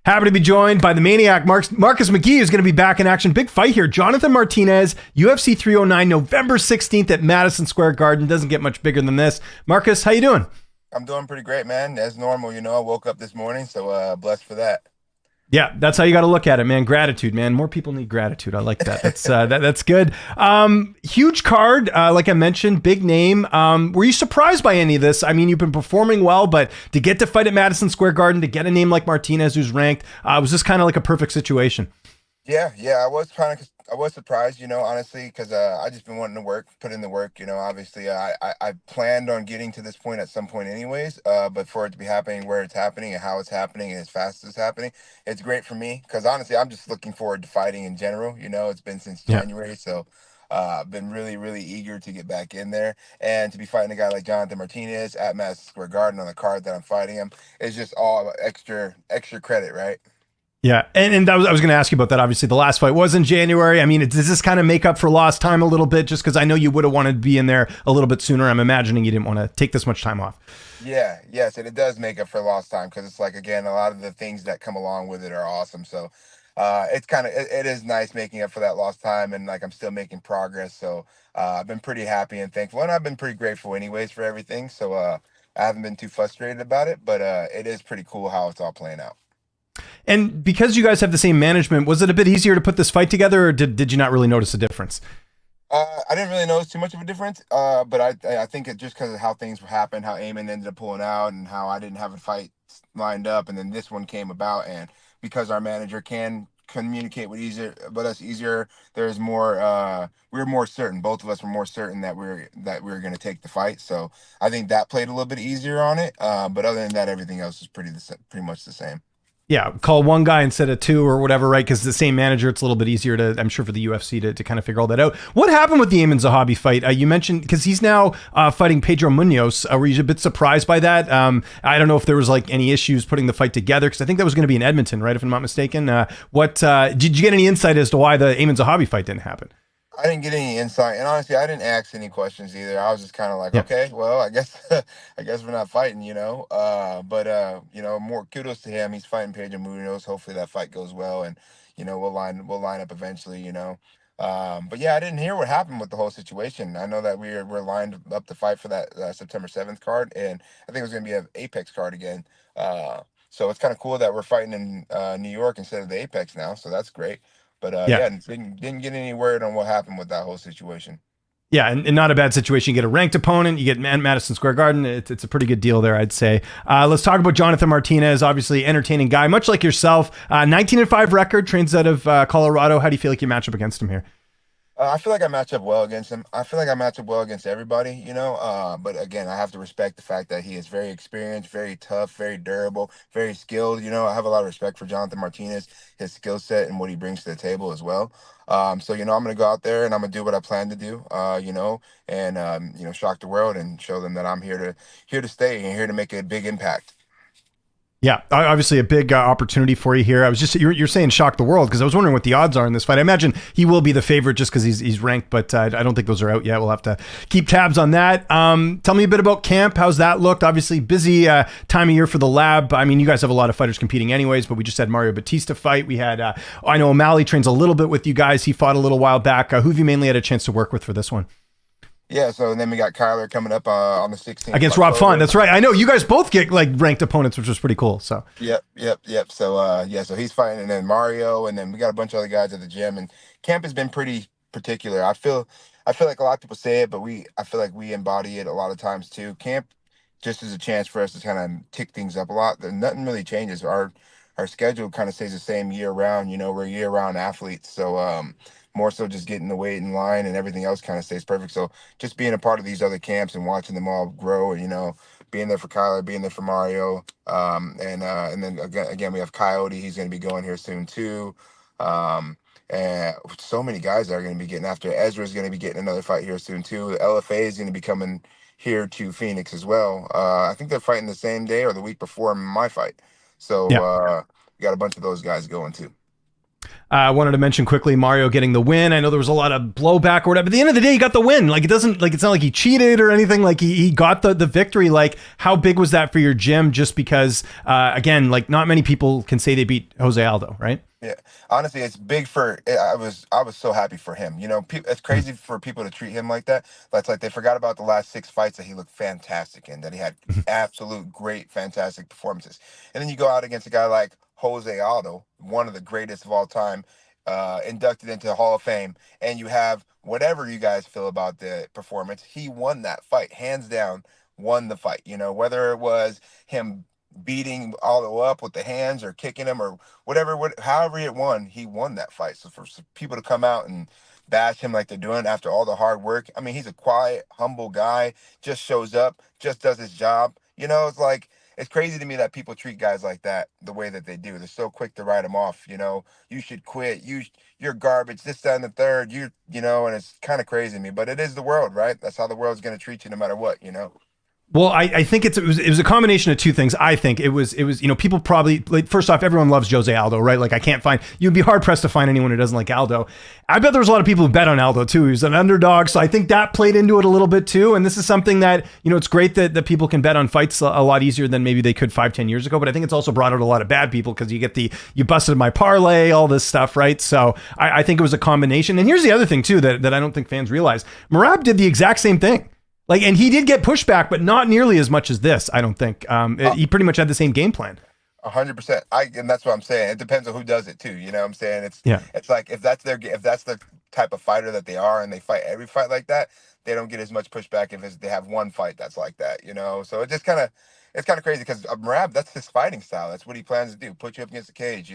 Happy to be joined by the maniac, Marcus McGhee, who's going to be back in action. Big fight here. Jonathan Martinez, UFC 309, November 16th at Madison Square Garden. Doesn't get much bigger than this. Marcus, how you doing? I'm doing pretty great, man. As normal, I woke up this morning, so blessed for that. Yeah, that's how you got to look at it, man. Gratitude, man. More people need gratitude. I like that. That's that's good. Huge card, like I mentioned, big name. Were you surprised by any of this? I mean, you've been performing well, but to get to fight at Madison Square Garden, to get a name like Martinez, who's ranked, was this kind of like a perfect situation? Yeah, I was surprised, honestly, because I just been wanting to put in the work. Obviously, I planned on getting to this point at some point, anyways. But for it to be happening where it's happening and how it's happening and as fast as it's happening, it's great for me. Because honestly, I'm just looking forward to fighting in general. It's been since Yeah. January, so I've been really, really eager to get back in there and to be fighting a guy like Jonathan Martinez at Madison Square Garden on the card that I'm fighting him is just all extra credit, right? Yeah, and I was going to ask you about that. Obviously, the last fight was in January. I mean, does this kind of make up for lost time a little bit? Just because I know you would have wanted to be in there a little bit sooner. I'm imagining you didn't want to take this much time off. Yeah, yes, and it does make up for lost time because it's like again, a lot of the things that come along with it are awesome. So, it is nice making up for that lost time, and like I'm still making progress. So, I've been pretty happy and thankful, and I've been pretty grateful anyways for everything. So, I haven't been too frustrated about it, but it is pretty cool how it's all playing out. And because you guys have the same management, was it a bit easier to put this fight together, or did you not really notice a difference? I didn't really notice too much of a difference, but I think it just because of how things happened, how Eamon ended up pulling out, and how I didn't have a fight lined up, and then this one came about, and because our manager can communicate with us easier, there's more. We were more certain. Both of us were more certain that we were going to take the fight. So I think that played a little bit easier on it. But other than that, everything else is pretty much the same. Yeah, call one guy instead of two or whatever, right? Because the same manager, it's a little bit easier to, I'm sure, for the UFC to kind of figure all that out. What happened with the Eamon Zahabi fight? You mentioned, because he's now fighting Pedro Munoz. Were you a bit surprised by that? I don't know if there was like any issues putting the fight together, because I think that was going to be in Edmonton, right? If I'm not mistaken. What did you get any insight as to why the Eamon Zahabi fight didn't happen? I didn't get any insight, and honestly, I didn't ask any questions either. I was just kind of like, Yeah. okay, well, I guess, I guess we're not fighting. But more kudos to him. He's fighting Pedro Munoz. Hopefully, that fight goes well, and we'll line up eventually. But yeah, I didn't hear what happened with the whole situation. I know that we're lined up to fight for that September 7th card, and I think it was going to be an Apex card again. So it's kind of cool that we're fighting in New York instead of the Apex now. So that's great. But Yeah. yeah, didn't get any word on what happened with that whole situation. Yeah, and not a bad situation. You get a ranked opponent, you get Madison Square Garden. It's a pretty good deal there, I'd say. Let's talk about Jonathan Martinez, obviously entertaining guy, much like yourself. 19-5 record, trains out of Colorado. How do you feel like you match up against him here? I feel like I match up well against him. I feel like I match up well against everybody. But again, I have to respect the fact that he is very experienced, very tough, very durable, very skilled. I have a lot of respect for Jonathan Martinez, his skill set, and what he brings to the table as well. So I'm gonna go out there and I'm gonna do what I plan to do. And shock the world and show them that I'm here to stay and here to make a big impact. Yeah, obviously a big opportunity for you here. I was just you're saying shock the world, because I was wondering what the odds are in this fight. I imagine he will be the favorite just because he's ranked, but I don't think those are out yet. We'll have to keep tabs on that. Tell me a bit about camp. How's that looked? Obviously busy time of year for the lab. I mean, you guys have a lot of fighters competing anyways, but we just had Mario Batista fight. We had I know O'Malley trains a little bit with you guys. He fought a little while back. Who have you mainly had a chance to work with for this one? Yeah, so then we got Kyler coming up on the 16th Against of Rob Font. October. That's right. I know you guys both get like ranked opponents, which was pretty cool. So Yep. So so he's fighting, and then Mario, and then we got a bunch of other guys at the gym. And camp has been pretty particular. I feel like a lot of people say it, but I feel like we embody it a lot of times too. Camp just is a chance for us to kind of tick things up a lot. Nothing really changes. Our schedule kind of stays the same year round. We're year round athletes, so more so just getting the weight in line and everything else kind of stays perfect. So just being a part of these other camps and watching them all grow, and being there for Kyler, being there for Mario, and then again we have Coyote. He's going to be going here soon too. And so many guys that are going to be getting after. Ezra's going to be getting another fight here soon too. The LFA is going to be coming here to Phoenix as well. I think they're fighting the same day or the week before my fight. So yeah. we got a bunch of those guys going too. I wanted to mention quickly Mario getting the win. I know there was a lot of blowback or whatever. But at the end of the day, he got the win. Like, it's not like he cheated or anything. Like, he got the victory. Like, how big was that for your gym? Just because, again, like, not many people can say they beat Jose Aldo, right? Yeah, honestly, it's big for. I was so happy for him. It's crazy for people to treat him like that. That's like they forgot about the last 6 fights that he looked fantastic in. That he had absolute great, fantastic performances. And then you go out against a guy like Jose Aldo, one of the greatest of all time, inducted into the Hall of Fame, and you have whatever you guys feel about the performance. He won that fight, hands down. Won the fight. Whether it was him beating Aldo up with the hands or kicking him or whatever, however he won that fight. So for people to come out and bash him like they're doing after all the hard work, I mean, he's a quiet, humble guy, just shows up, just does his job. It's like, it's crazy to me that people treat guys like that the way that they do. They're so quick to write them off. You should quit. You're garbage. This, that, and the third. And it's kind of crazy to me, but it is the world, right? That's how the world's going to treat you no matter what. Well, I think it was a combination of two things. I think it was people probably, like, first off, everyone loves Jose Aldo, right? Like, you'd be hard pressed to find anyone who doesn't like Aldo. I bet there was a lot of people who bet on Aldo too. He was an underdog, so I think that played into it a little bit too. And this is something that, it's great that people can bet on fights a lot easier than maybe they could 5-10 years ago. But I think it's also brought out a lot of bad people because you busted my parlay, all this stuff, right? So I think it was a combination. And here's the other thing too that I don't think fans realize. Merab did the exact same thing. Like, and he did get pushback, but not nearly as much as this, I don't think. He pretty much had the same game plan. 100%. And that's what I'm saying. It depends on who does it too. You know what I'm saying? It's like, if that's the type of fighter that they are and they fight every fight like that, they don't get as much pushback if they have one fight that's like that, So it's kind of crazy because Merab, that's his fighting style. That's what he plans to do. Put you up against the cage,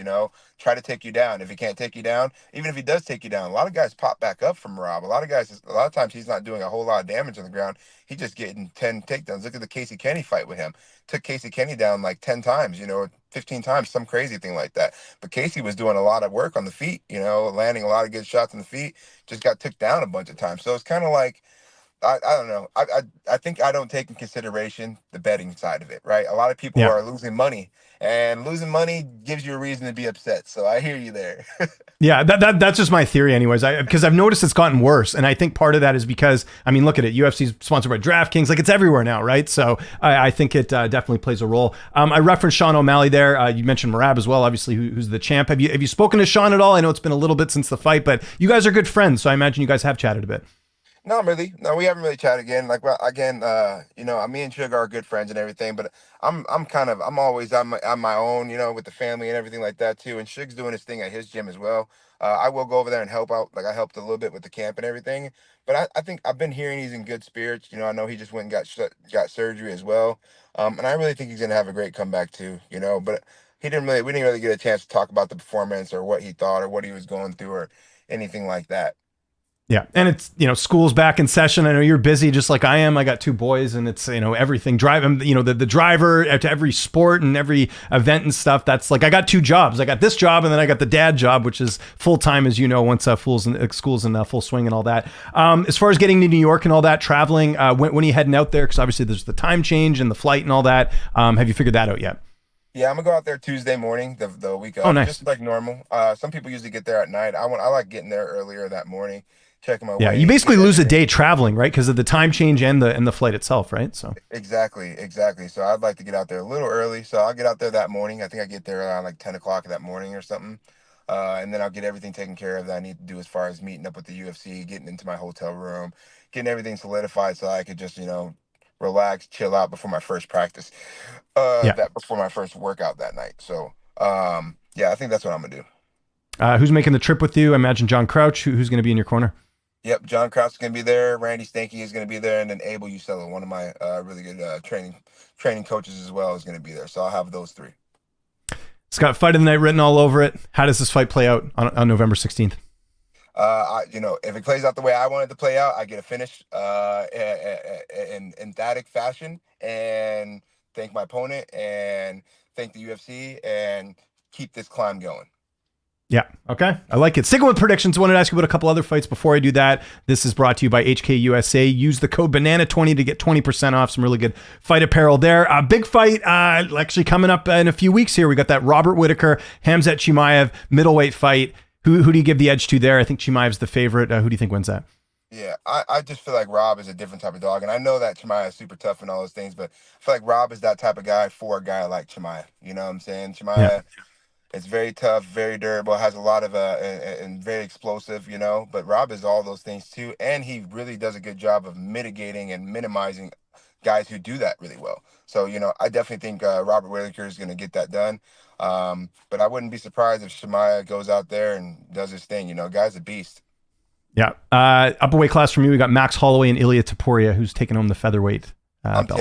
try to take you down. If he can't take you down, even if he does take you down, a lot of guys pop back up from Merab. A lot of times he's not doing a whole lot of damage on the ground. He's just getting 10 takedowns. Look at the Casey Kenny fight with him. Took Casey Kenny down like 10 times, 15 times, some crazy thing like that. But Casey was doing a lot of work on the feet, landing a lot of good shots on the feet, just got took down a bunch of times. So it's kind of like, I don't know. I think I don't take in consideration the betting side of it, right? A lot of people are losing money, and losing money gives you a reason to be upset. So I hear you there. Yeah, that's just my theory anyways. Because I've noticed it's gotten worse. And I think part of that is because, I mean, look at it. UFC's sponsored by DraftKings. Like, it's everywhere now, right? So I think it definitely plays a role. I referenced Sean O'Malley there. You mentioned Merab as well, obviously, who's the champ. Have you spoken to Sean at all? I know it's been a little bit since the fight, but you guys are good friends. So I imagine you guys have chatted a bit. Not really. No, we haven't really chatted again. Like, well, again, me and Sugar are good friends and everything, but I'm always on my own, with the family and everything like that too. And Sugar's doing his thing at his gym as well. I will go over there and help out. Like, I helped a little bit with the camp and everything, but I think I've been hearing he's in good spirits. I know he just went and got surgery as well. And I really think he's gonna have a great comeback too. But we didn't really get a chance to talk about the performance or what he thought or what he was going through or anything like that. Yeah. And it's, school's back in session. I know you're busy just like I am. I got 2 boys and it's, everything driving, the driver to every sport and every event and stuff. That's like, I got 2 jobs. I got this job and then I got the dad job, which is full time, as once school's in full swing and all that. As far as getting to New York and all that, traveling, when are you heading out there? Because obviously there's the time change and the flight and all that. Have you figured that out yet? Yeah, I'm gonna go out there Tuesday morning, the week of. Oh, nice. Just like normal. Some people usually get there at night. I like getting there earlier that morning. Checking my yeah, weight. You basically lose a day traveling, right? Because of the time change and the flight itself, right? So exactly. So I'd like to get out there a little early. So I'll get out there that morning. I think I get there around like 10 o'clock that morning or something. And then I'll get everything taken care of that I need to do as far as meeting up with the UFC, getting into my hotel room, getting everything solidified so I could just, relax, chill out before my first practice, before my first workout that night. So, I think that's what I'm gonna do. Who's making the trip with you? I imagine John Crouch. Who's going to be in your corner? Yep, John Crouch is going to be there. Randy Stanky is going to be there, and then Abel Usella, one of my really good training coaches as well, is going to be there. So I'll have those 3. It's got fight of the night written all over it. How does this fight play out on November 16th? If it plays out the way I want it to play out, I get a finish in emphatic fashion, and thank my opponent and thank the UFC and keep this climb going. Yeah. Okay. I like it. Sticking with predictions, I wanted to ask you about a couple other fights before I do that. This is brought to you by HKUSA. Use the code BANANA20 to get 20% off. Some really good fight apparel there. Big fight actually coming up in a few weeks here. We got that Robert Whittaker, Hamzat Chimaev middleweight fight. Who do you give the edge to there? I think Chimaev's the favorite. Who do you think wins that? Yeah, I just feel like Rob is a different type of dog, and I know that Chimaya is super tough and all those things, but I feel like Rob is that type of guy for a guy like Chimaya. You know what I'm saying? Yeah. Chimaya is very tough, very durable, has a lot of and very explosive. You know, but Rob is all those things too, and he really does a good job of mitigating and minimizing guys who do that really well. So I definitely think Robert Whitaker is going to get that done. But I wouldn't be surprised if Shemaya goes out there and does his thing. Guy's a beast. Yeah. Upper weight class from you, we got Max Holloway and Ilya Taporia, who's taking home the featherweight belt.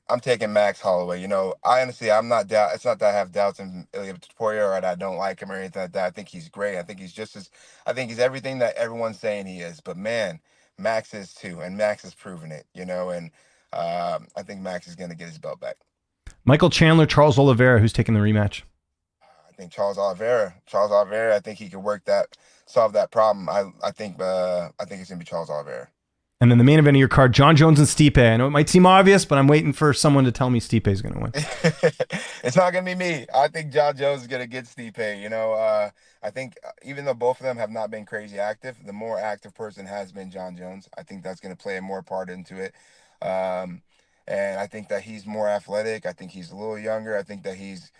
I'm taking Max Holloway. I honestly I'm not doubt. It's not that I have doubts in Ilya Taporia or that I don't like him or anything like that. I think he's great. I think he's everything that everyone's saying he is. But man, Max is too, and Max has proven it. And I think Max is going to get his belt back. Michael Chandler, Charles Oliveira, who's taking the rematch. I think Charles Oliveira. I think he could solve that problem. I think it's gonna be Charles Oliveira. And then the main event of your card, John Jones and Stipe. I know it might seem obvious, but I'm waiting for someone to tell me Stipe is going to win. It's not gonna be me. I think John Jones is gonna get Stipe. I think even though both of them have not been crazy active, the more active person has been John Jones. I think that's gonna play a more part into it. And I think that he's more athletic. I think he's a little younger. I think that he's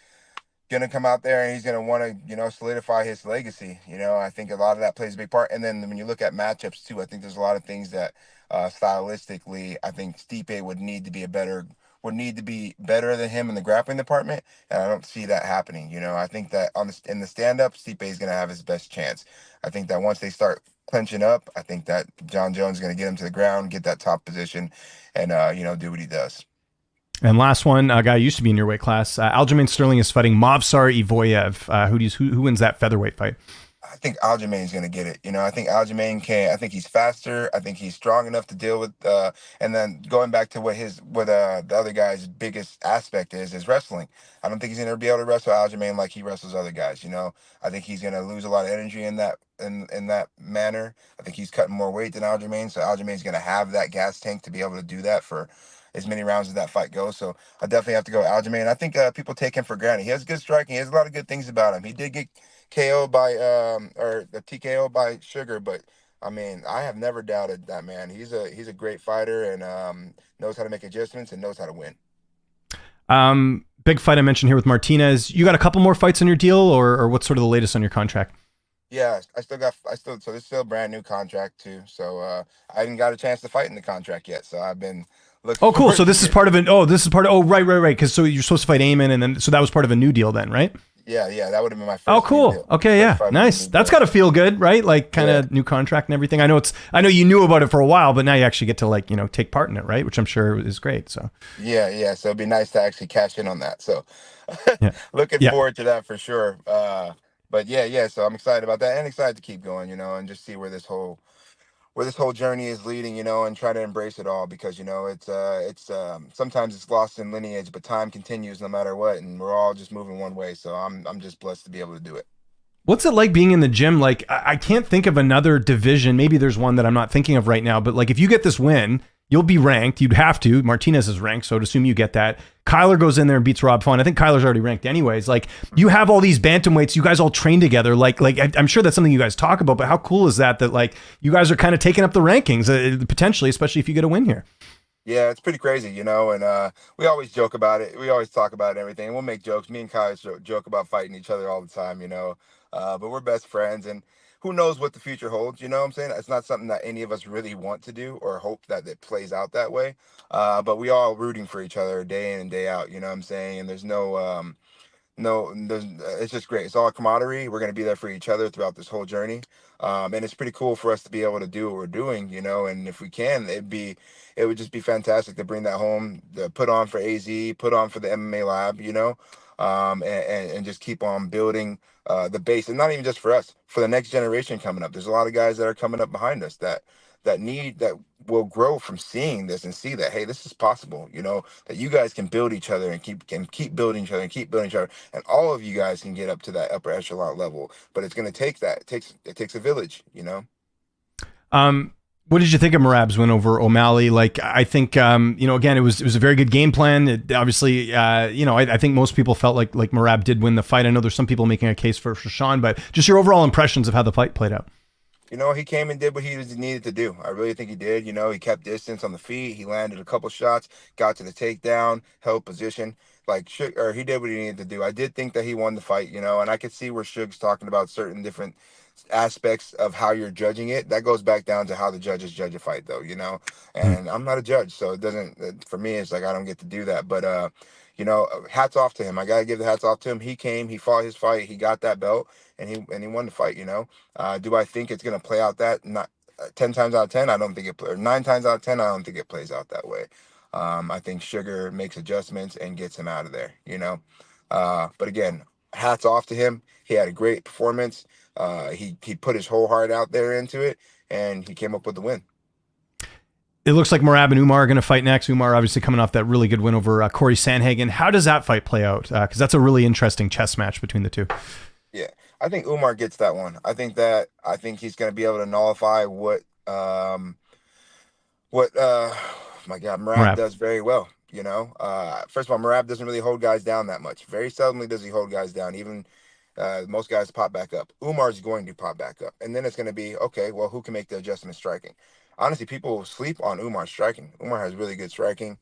gonna come out there and he's gonna want to solidify his legacy. I think a lot of that plays a big part. And then when you look at matchups too, I think there's a lot of things that stylistically I think Stipe would need to be better than him in the grappling department, and I don't see that happening. I think that in the stand up, Stipe is gonna have his best chance. I think that once they start clinching up, I think that John Jones is gonna get him to the ground, get that top position, and do what he does. And last one, a guy who used to be in your weight class, Aljamain Sterling is fighting Movsar Ivoyev. Who wins that featherweight fight? I think Aljamain's going to get it. I think Aljamain can. I think he's faster. I think he's strong enough to deal with. And then going back to what the other guy's biggest aspect is wrestling. I don't think he's going to be able to wrestle Aljamain like he wrestles other guys. I think he's going to lose a lot of energy in that manner. I think he's cutting more weight than Aljamain, so Aljamain's going to have that gas tank to be able to do that for as many rounds as that fight goes. So I definitely have to go Aljamain. I think people take him for granted. He has good striking. He has a lot of good things about him. He did get KO by or the TKO by Sugar, but I mean, I have never doubted that man. He's a great fighter and knows how to make adjustments and knows how to win. Big fight I mentioned here with Martinez. You got a couple more fights on your deal, or what's sort of the latest on your contract? Yeah, so this is still a brand new contract too. So I didn't got a chance to fight in the contract yet. So I've been looking. Oh, cool. So this is part of right. Because so you're supposed to fight Amon, and then so that was part of a new deal then, right? Yeah, that would have been my first. Oh, cool. Deal. Okay, yeah, nice. That's got to feel good, right? Like kind of new contract and everything. I know you knew about it for a while, but now you actually get to take part in it, right? Which I'm sure is great. So yeah. So it'd be nice to actually cash in on that. So looking forward to that for sure. But yeah. So I'm excited about that and excited to keep going, and just see where this whole journey is leading, and try to embrace it all because it's sometimes it's lost in lineage, but time continues no matter what, and we're all just moving one way. So I'm just blessed to be able to do it. What's it like being in the gym? Like I can't think of another division. Maybe there's one that I'm not thinking of right now, but like if you get this win, you'll be ranked. You'd have to. Martinez is ranked, so I'd assume you get that. Kyler goes in there and beats Rob Font. I think Kyler's already ranked anyways. Like you have all these bantamweights. You guys all train together. Like I'm sure that's something you guys talk about. But how cool is that like you guys are kind of taking up the rankings potentially, especially if you get a win here. Yeah, it's pretty crazy, and we always joke about it. We always talk about everything. We'll make jokes. Me and Kyler joke about fighting each other all the time, but we're best friends, and who knows what the future holds, you know what I'm saying? It's not something that any of us really want to do or hope that it plays out that way. But we all rooting for each other day in and day out, you know what I'm saying? And there's it's just great. It's all camaraderie. We're going to be there for each other throughout this whole journey. And it's pretty cool for us to be able to do what we're doing, and if we can, it would just be fantastic to bring that home, to put on for AZ, put on for the MMA lab, and just keep on building the base, and not even just for us, for the next generation coming up. There's a lot of guys that are coming up behind us that will grow from seeing this and see that, hey, this is possible, that you guys can build each other and keep building each other and keep building each other, and all of you guys can get up to that upper echelon level. But it's going to take that. It takes a village. What did you think of Merab's win over O'Malley? Like, I think, again, it was a very good game plan. It, obviously, I think most people felt like Merab did win the fight. I know there's some people making a case for Sean, but just your overall impressions of how the fight played out. He came and did what needed to do. I really think he did. He kept distance on the feet. He landed a couple shots, got to the takedown, held position. Or he did what he needed to do. I did think that he won the fight, and I could see where Suge's talking about certain different aspects of how you're judging it. That goes back down to how the judges judge a fight, though. Hmm. And I'm not a judge, so it doesn't. For me, it's like I don't get to do that. But hats off to him. I gotta give the hats off to him. He came, he fought his fight, he got that belt, and he won the fight. Do I think it's going to play out that not 10 times out of 10? I don't think or 9 times out of 10, I don't think it plays out that way. I think Sugar makes adjustments and gets him out of there. But again, hats off to him. He had a great performance. He put his whole heart out there into it, and he came up with the win. It looks like Merab and Umar are going to fight next. Umar obviously coming off that really good win over Corey Sandhagen. How does that fight play out? Because that's a really interesting chess match between the two. Yeah, I think Umar gets that one. I think he's going to be able to nullify what my God, Merab Merab. does very well. First of all, Merab doesn't really hold guys down that much. Very seldomly does he hold guys down. Even most guys pop back up. Umar's going to pop back up, and then it's going to be okay. Well, who can make the adjustment striking? Honestly, people sleep on Umar's striking. Umar has really good striking,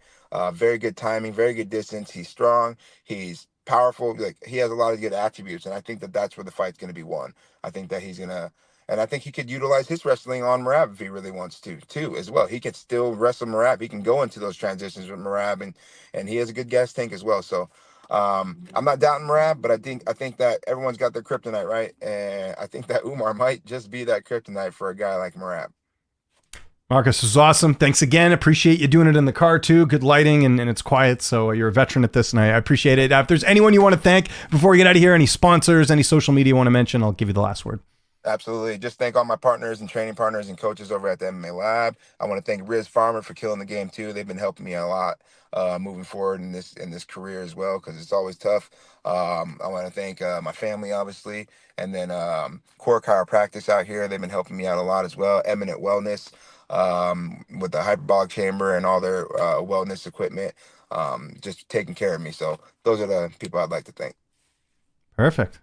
very good timing, very good distance. He's strong. He's powerful. Like he has a lot of good attributes, and I think that that's where the fight's going to be won. I think that he's gonna and I think he could utilize his wrestling on Merab if he really wants to, too, as well. He can still wrestle Merab. He can go into those transitions with Merab, and he has a good gas tank as well. So I'm not doubting Merab, but I think that everyone's got their kryptonite, right? And I think that Umar might just be that kryptonite for a guy like Merab. Marcus, was awesome. Thanks again. Appreciate you doing it in the car too. Good lighting and it's quiet. So you're a veteran at this and I appreciate it. If there's anyone you want to thank before we get out of here, any sponsors, any social media you want to mention, I'll give you the last word. Absolutely. Just thank all my partners and training partners and coaches over at the MMA Lab. I want to thank Riz Farmer for killing the game too. They've been helping me a lot moving forward in this career as well because it's always tough. I want to thank my family obviously, and then Core Chiropractic out here. They've been helping me out a lot as well. Eminent Wellness with the hyperbolic chamber and all their wellness equipment, just taking care of me. So those are the people I'd like to thank. Perfect.